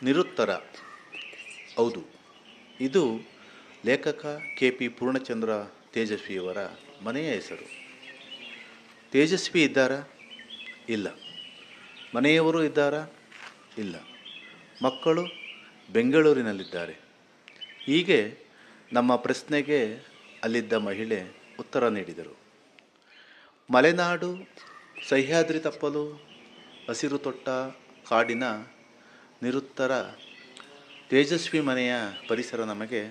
ನಿರುತ್ತರ. ಹೌದು, ಇದು ಲೇಖಕ KP ಪೂರ್ಣಚಂದ್ರ ತೇಜಸ್ವಿಯವರ ಮನೆಯ ಹೆಸರು. ತೇಜಸ್ವಿ ಇದ್ದಾರಾ? ಇಲ್ಲ. ಮನೆಯವರು ಇದ್ದಾರಾ? ಇಲ್ಲ. ಮಕ್ಕಳು ಬೆಂಗಳೂರಿನಲ್ಲಿದ್ದಾರೆ. ಹೀಗೆ ನಮ್ಮ ಪ್ರಶ್ನೆಗೆ ಅಲ್ಲಿದ್ದ ಮಹಿಳೆ ಉತ್ತರ ನೀಡಿದರು. ಮಲೆನಾಡು, ಸಹ್ಯಾದ್ರಿ ತಪ್ಪಲು, ಹಸಿರು ತೊಟ್ಟ ಕಾಡಿನ ನಿರುತ್ತರ ತೇಜಸ್ವಿ ಮನೆಯ ಪರಿಸರ ನಮಗೆ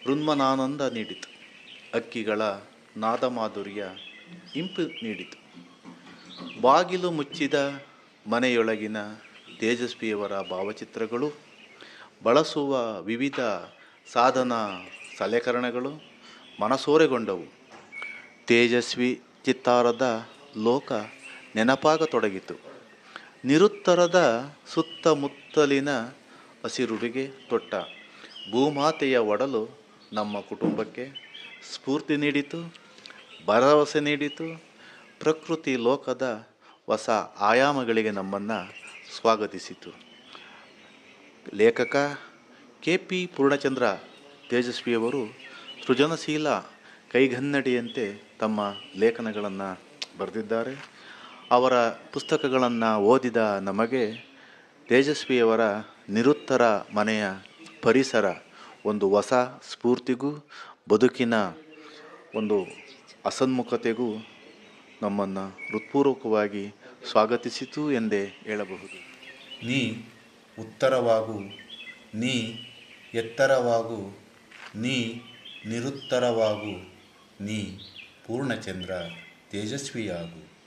ಋನ್ಮನಾನಂದ ನೀಡಿತು. ಹಕ್ಕಿಗಳ ನಾದಮಾಧುರ್ಯ ಇಂಪು ನೀಡಿತು. ಬಾಗಿಲು ಮುಚ್ಚಿದ ಮನೆಯೊಳಗಿನ ತೇಜಸ್ವಿಯವರ ಭಾವಚಿತ್ರಗಳು, ಬಳಸುವ ವಿವಿಧ ಸಾಧನ ಸಲಕರಣೆಗಳು ಮನಸೂರೆಗೊಂಡವು. ತೇಜಸ್ವಿ ಚಿತ್ತಾರದ ಲೋಕ ನೆನಪಾಗತೊಡಗಿತು. ನಿರುತ್ತರದ ಸುತ್ತಮುತ್ತಲಿನ ಹಸಿರುಡಿಗೆ ತೊಟ್ಟ ಭೂಮಾತೆಯ ಒಡಲು ನಮ್ಮ ಕುಟುಂಬಕ್ಕೆ ಸ್ಫೂರ್ತಿ ನೀಡಿತು, ಭರವಸೆ ನೀಡಿತು. ಪ್ರಕೃತಿ ಲೋಕದ ಹೊಸ ಆಯಾಮಗಳಿಗೆ ನಮ್ಮನ್ನು ಸ್ವಾಗತಿಸಿತು. ಲೇಖಕ KP ಪೂರ್ಣಚಂದ್ರ ತೇಜಸ್ವಿಯವರು ಸೃಜನಶೀಲ ಕೈಗನ್ನಡಿಯಂತೆ ತಮ್ಮ ಲೇಖನಗಳನ್ನು ಬರೆದಿದ್ದಾರೆ. ಅವರ ಪುಸ್ತಕಗಳನ್ನು ಓದಿದ ನಮಗೆ ತೇಜಸ್ವಿಯವರ ನಿರುತ್ತರ ಮನೆಯ ಪರಿಸರ ಒಂದು ಹೊಸ ಸ್ಫೂರ್ತಿಗೂ ಬದುಕಿನ ಒಂದು ಹಸನ್ಮುಖತೆಗೂ ನಮ್ಮನ್ನು ಹೃತ್ಪೂರ್ವಕವಾಗಿ ಸ್ವಾಗತಿಸಿತು ಎಂದೇ ಹೇಳಬಹುದು. ನೀ ಉತ್ತರವಾಗು, ನೀ ಎತ್ತರವಾಗು, ನೀ ನಿರುತ್ತರವಾಗು, ನೀ ಪೂರ್ಣಚಂದ್ರ ತೇಜಸ್ವಿಯಾಗು.